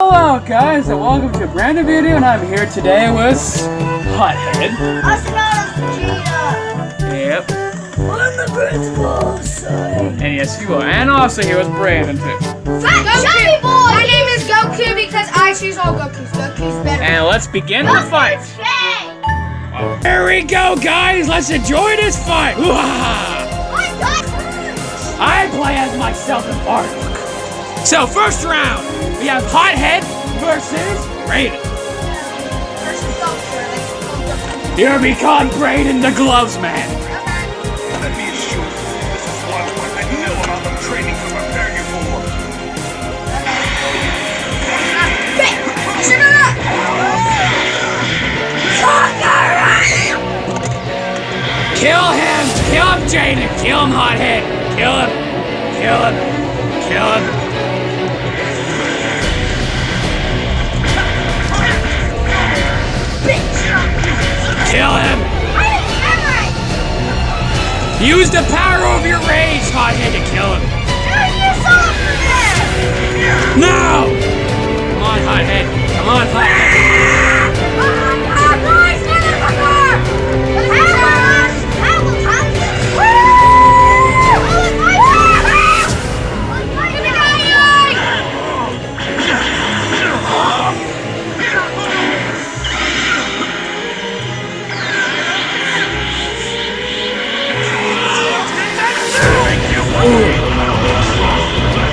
Hello guys, and welcome to a brand new video, and I'm here today with Hothead. Also known as Vegeta. Yep. I'm the principal, son. And yes, you are. And also here was Brayden too. Goku boy! My name is Goku because I choose all Gokus. Goku's better. And let's begin the fight. Here we go, guys. Let's enjoy this fight. I play as myself in bardock. So first round, we have Hothead versus Brayden. Here becomes Brayden the Gloves Man. Let me assure you, this is one I know about the training to prepare you for. Kill him! Kill him, Jaden! Kill him, Hothead! Kill him! Kill him! Kill him! Kill him! Use the power of your rage, Hothead, to kill him. No! Come on, Hothead. Come on, Hothead.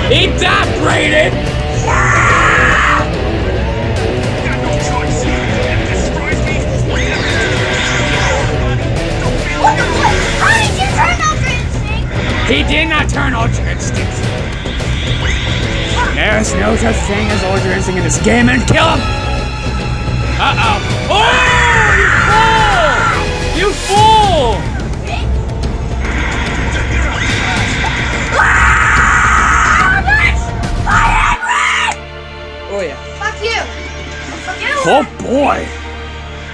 Eat that, Brayden! You got no choice. It destroys me. What the fuck? How did you turn Ultra Instinct? He did not turn Ultra Instinct. There's no such thing as Ultra Instinct in this game, and kill him! Uh-oh. Oh! You fool! You fool! Oh yeah. Fuck you. Fuck you. Oh boy.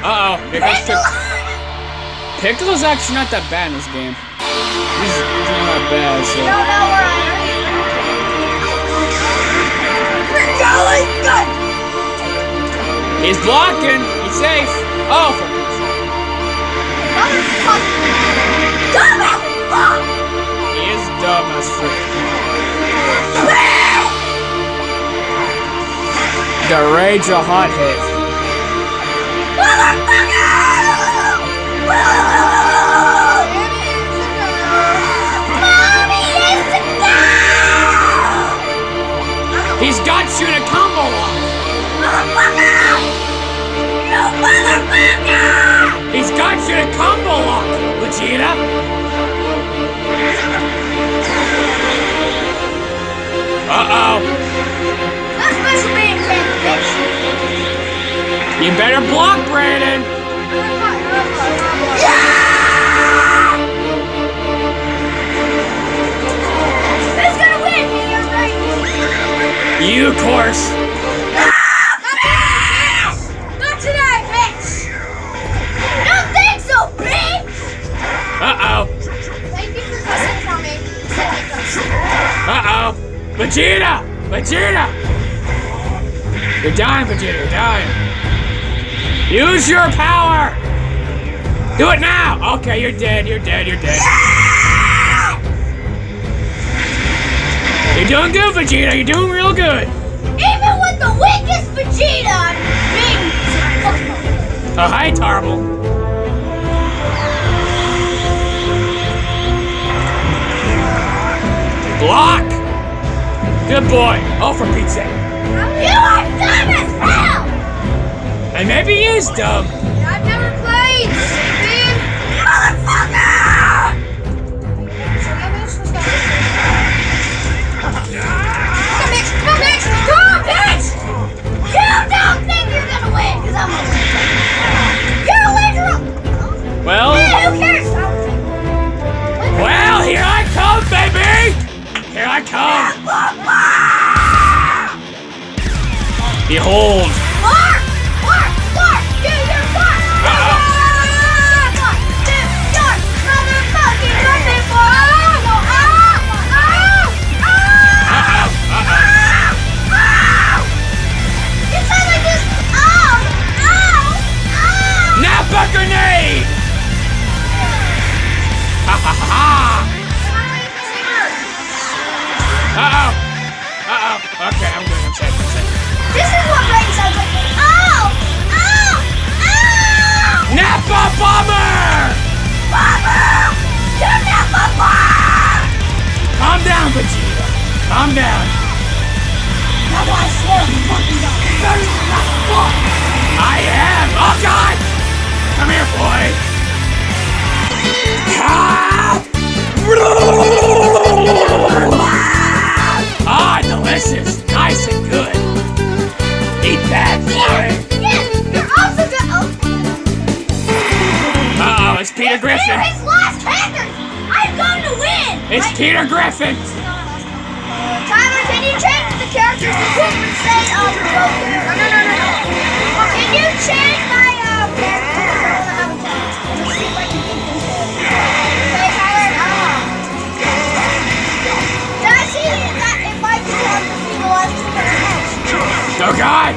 Uh-oh. Here comes Piccolo's actually not that bad in this game. He's not that bad, so. No, where I am. He's blocking. He's safe. Oh. He is dumb as frick. The rage of Hothead. He's got you in a combo lock. He's got you in a combo lock, Vegeta. Uh-oh. You better block, Brayden! Who's gonna win? You're right. You, of course. Not today, bitch! Don't think so, bitch! Uh-oh. Thank you for cussing for me. Uh-oh. Vegeta! Vegeta! You're dying, Vegeta. You're dying. Use your power! Do it now! Okay, you're dead. You're dead. You're dead. You're doing good, Vegeta. You're doing real good. Even with the weakest Vegeta, I'm big. Oh, hi, Tarble. Block! Good boy. Oh, for Pete's sake. You are dumb as hell! And maybe he is dumb. I've never played, man. Motherfucker! Come, bitch! Come, bitch! Come, bitch! You don't think you're gonna win, because I'm gonna win. You're a winner! Well, Man, who cares? well, here I come, baby! Here I come! Behold! Mark! Mark! Mark! Do your mark! Uh-oh. Mark! Do your motherfucking weapon for grenade! Ha ha ha! Uh-oh! Uh-oh. Okay, I'm good. I'm safe. I'm safe. This is what Breyden sounds like. Ow! Ow! Ow! Nappa bomber! Bomber! You're Nappa bomber! Calm down, Vegeta. Calm down. I want to swear I'm fucking done. I am. Oh God! Come here, boy. Ah, delicious. Nice and good. Eat that, boy. Yes, you're also good. Uh-oh, it's Peter Griffin. They're his last characters. I'm going to win. It's Peter Griffin. Tyler, can you change the characters to Cooper say No. Can you change my character? I don't know how to tell. Let's see if I can get this in. Okay, Tyler, Did I see that it might be hard to see the last two characters? Oh God!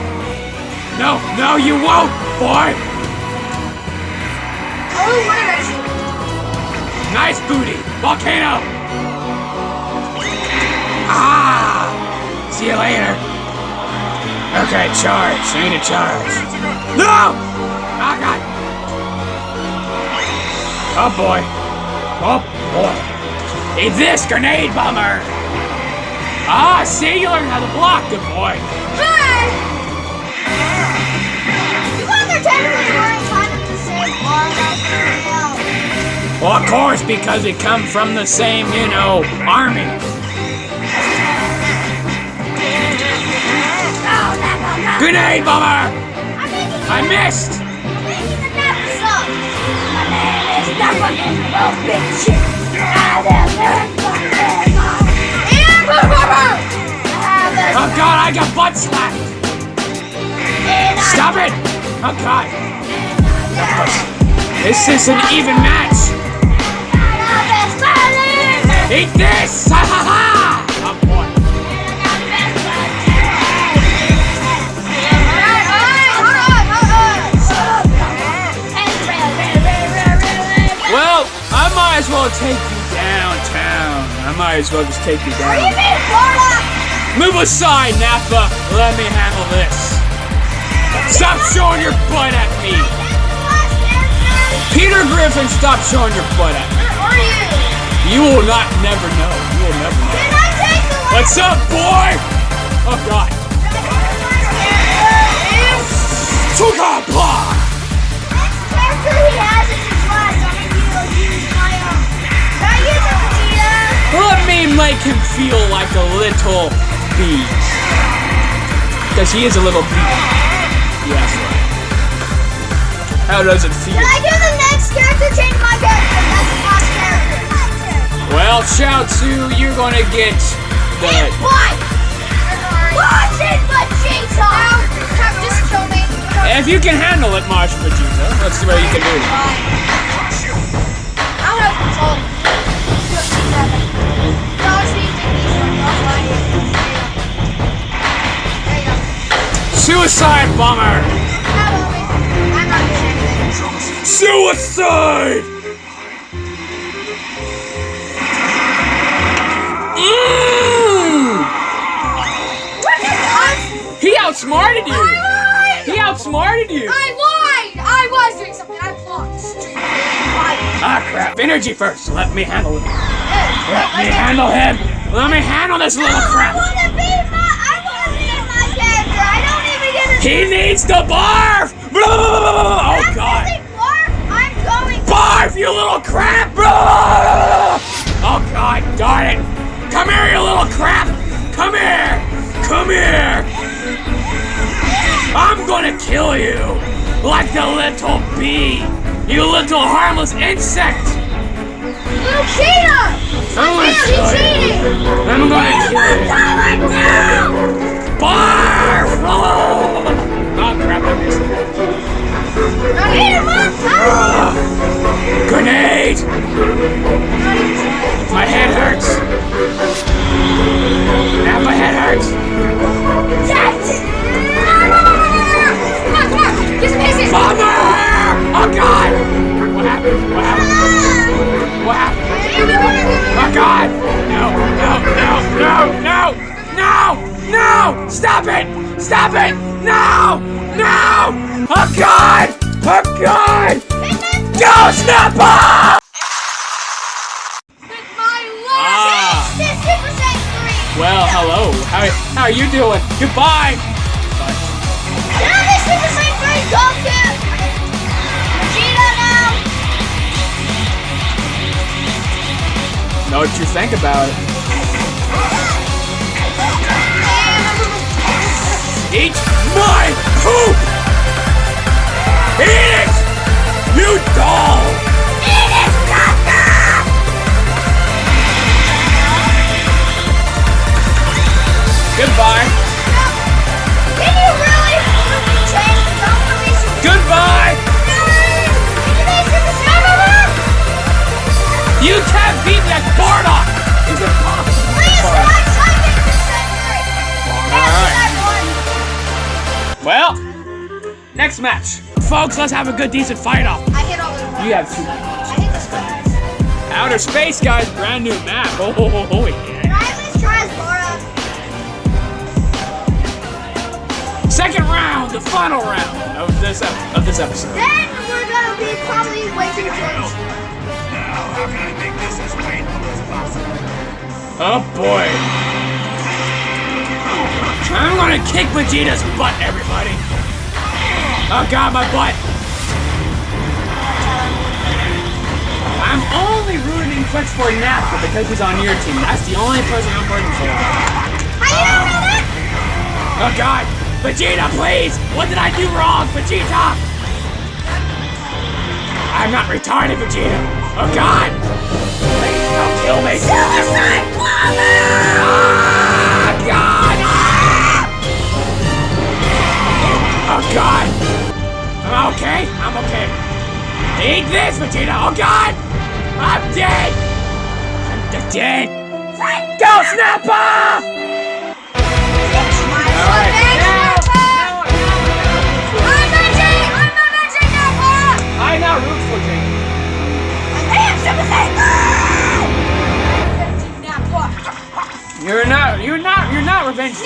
No, you won't, boy! Oh, what did I see? Nice booty! Volcano! Ah! See you later. Okay, charge. I need to charge. No! Oh God! Oh boy. Oh boy. Eat this, grenade bomber! Ah, see? You learned how to block, good boy. Hey! You guys are technically wearing kind of the same armor as me. Well, of course, because we come from the same, army. Grenade bomber! I missed! Making the nappa suck. My name is Nappa Miserable Bitch. Oh God, I got butt slapped! Stop it! Oh God! This is an even match! Eat this! Ha ha ha! Oh boy! Well, I might as well take you downtown. I might as well just take you down. Move aside, Nappa. Let me handle this. Stop showing your butt at me. Peter Griffin, stop showing your butt at me. Where are you? You will never know. You will never know. Can I take the What's up, boy? Oh God. Sugar block. Next character he has is his last. I'm gonna use my Can I use a Vegeta? Let me make him feel like a little bee. Because he is a little bee. Yes, right. How does it feel? Can I do the next character? Change my character. That's his last character. Well, Chaozu, you're gonna get the... What? Watch it, Vegeta! Just kill me. If you can handle it, Marsh Vegeta, let's see what you can do. I don't have control. Suicide bomber! I'm not doing anything. Suicide! He outsmarted you! He outsmarted you! I lied! I was doing something. I blocked. Ah, crap. Energy first. Let me handle him. Let me handle him. Let me handle this little crap. I wanna be my character. I don't even get to. He needs to barf! Oh, God. I'm going. Barf, you little crap! Oh, God, darn it. Come here, you little crap. Come here. Come here. I'm gonna kill you. Like the little bee. You little harmless insect. Little cheater! I'm gonna kill you. I'm gonna kill you. Barf! Oh, crap, I missed it. Grenade! My head hurts. Now my head hurts. Come on! Get some pieces! Bomber! Oh God! Stop it! Stop it! No! No! Oh God! Oh God! Go, Snapper! Super Saiyan 3. Well, hello. How are you doing? Goodbye. Now this Super Saiyan 3 Goku. Vegeta now. Know what you think about it? Eat my poop! Eat it! You doll! Eat it, Goku! Goodbye. Can you really change the combination? Goodbye. You can't beat me at bardock. It's impossible. Please, Bardock. Alright. Well, next match. Folks, let's have a good, decent fight off. I hit all the You have 2 I hit the stars. Outer space, guys. Brand new map. Oh, yeah. Can I at least try as Laura? Second round, the final round of this episode. Then we're gonna be probably waiting for Now, how can I make this as painful as possible? Oh boy. I'm gonna kick Vegeta's butt, everybody. Oh God, my butt. I'm only rooting for Nappa because he's on your team. That's the only person I'm rooting for. How you don't know that? Oh God, Vegeta, please! What did I do wrong, Vegeta? I'm not retarded, Vegeta. Oh God! Please don't kill me. Silver Saiyan Plumber! Ah, God! Ah! Oh God! I'm okay. I'm okay. Eat this, Vegeta. Oh God! I'm dead. I'm dead. Go, Snapper! Alright, I now root for Jake. You're not revenge.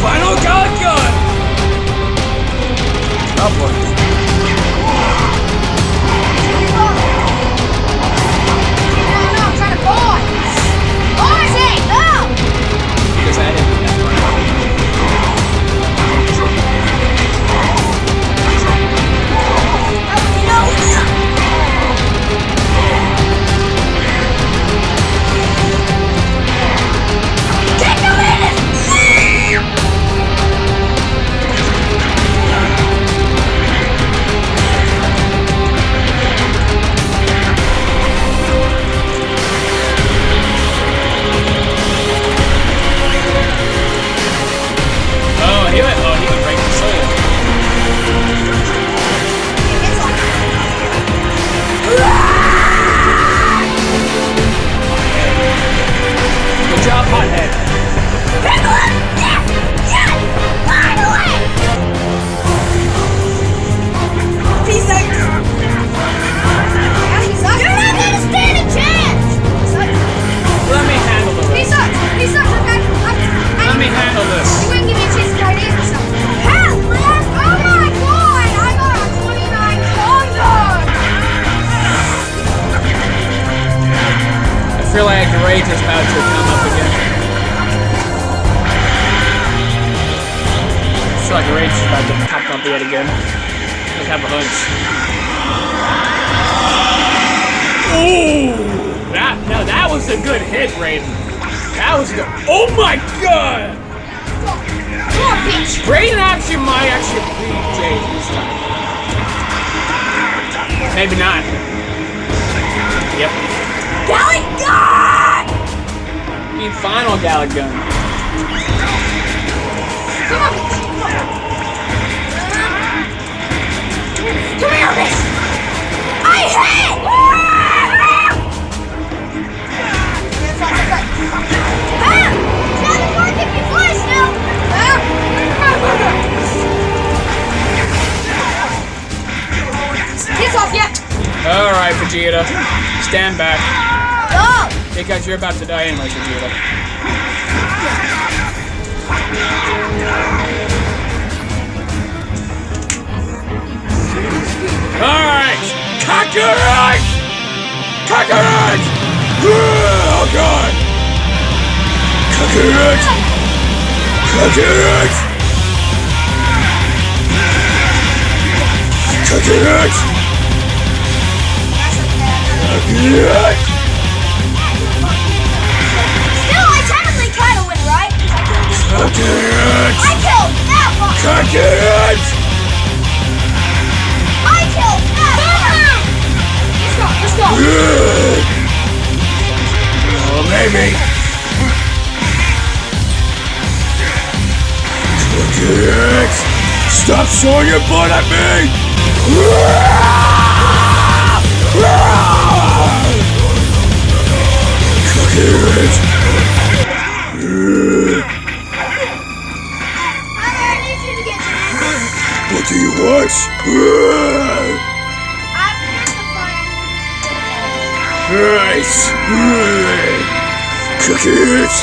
Final God gun. Oh boy. Because I didn't do that. He would break the soul. Good job, hothead. You're not gonna stand a chance! Let me handle the rest. He sucks, okay? Let me handle this. You wouldn't give me a chance to try to answer something. Hell, man! Oh my God! I got a 29 thunder! I feel like rage is about to come up again. I feel like rage is about to pop up yet again. I have a hunch. Ooh! That was a good hit, Raiden. That was good. Oh my God! Come on, bitch! Breyden might beat Jade this time. Maybe not. Yep. Gallic gun! I mean, final Gallic gun. Come on, bitch! Come here, bitch! I hit! Ah! Vegeta. Stand back. Go! Because you're about to die anyways, Vegeta. Alright! Kakarot! Kakarot! Oh god! Kakarot! Kakarot! Kakarot! Kakarot! Still, I technically kind of win, right? Kakarot! I killed Nappa! Kakarot! I killed Nappa! Let's go, let's go! Oh, maybe. Kakarot! Stop showing your butt at me! Kakarot! I need you to get to What do you want? after the fight. Nice! Kakarot!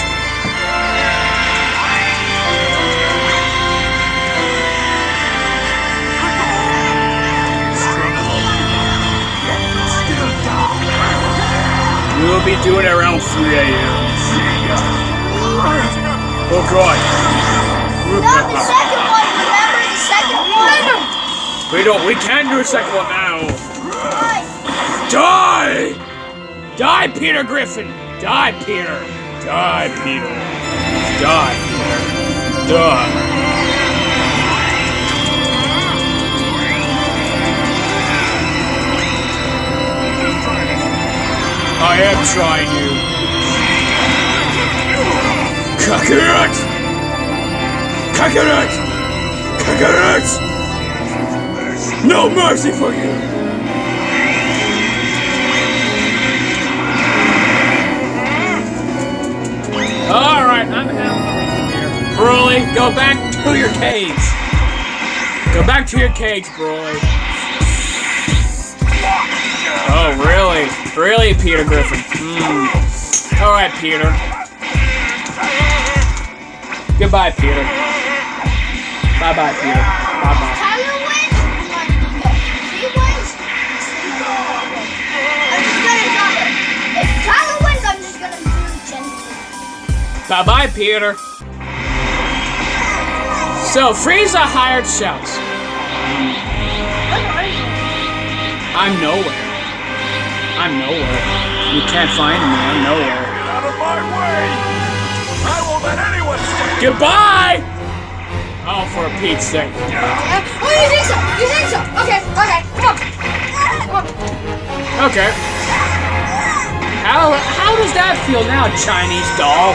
We'll be doing it around 3 a.m. Oh god. No, the second one, remember the second one? We can do a second one now. Right. Die! Die, Peter Griffin! Die, Peter! Die, Peter! Die, Peter! Die! I am trying you. Kakarot! Kakarot! Kakarot! No mercy for you! Alright, I'm handling here. Broly, go back to your cage. Go back to your cage, Broly. Oh, really? Really, Peter Griffin? Alright, Peter. Goodbye, Peter. Bye-bye, Peter. Bye-bye. Tyler wins? He wins? I'm just gonna drop it. If Tyler wins, I'm just gonna do Gen 2. Bye-bye, Peter. So, Frieza hired Shells. I'm nowhere. I'm nowhere. You can't find me. I'm nowhere. Get out of my way! I won't let anyone stand. Goodbye! Oh, for Pete's sake. Oh, you think so? You think so? Okay, okay, come on. Come on. Okay. How does that feel now, Chinese doll?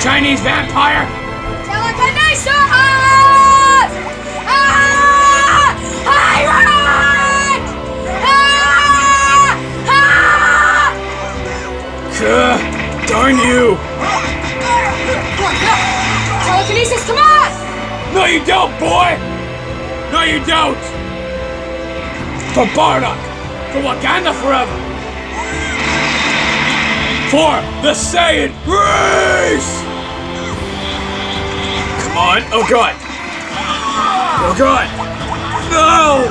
Chinese vampire? Telekinesis! Darn you! Telekinesis, come on! No, you don't, boy! No, you don't! For Bardock! For Wakanda forever! For the Saiyan race! Come on! Oh god! Oh god! No!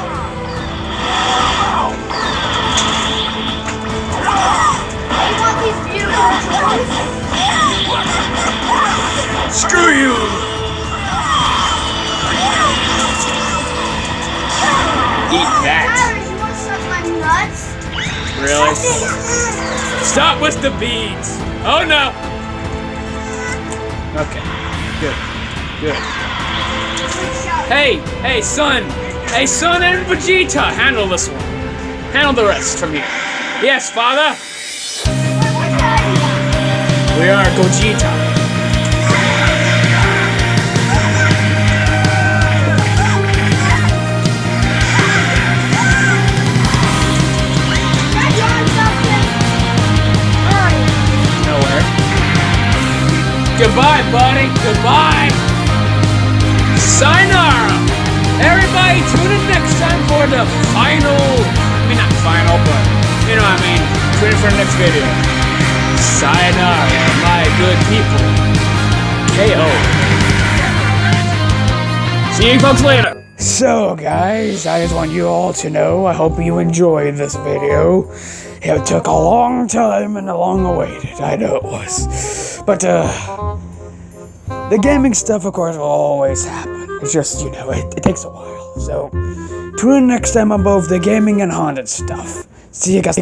You want these beautiful toys? Screw you! Eat that! Tyler, you want to suck my nuts? Really? Stop with the beads! Oh no! Okay. Good. Good. Hey, son! Hey, son and Vegeta! Handle this one. Handle the rest from here. Yes, father? We are Gogeta. Nowhere. Goodbye, buddy. Goodbye. Sayonara. Everybody tune in next time for the final I mean, not final, but you know what I mean. Tune in for the next video. Sayonara, my good people. KO. See you folks later. So guys, I just want you all to know, I hope you enjoyed this video. It took a long time and a long awaited, I know it was. But the gaming stuff of course will always happen. It's just, you know, it takes a while. So tune in next time on both the gaming and haunted stuff. See you guys.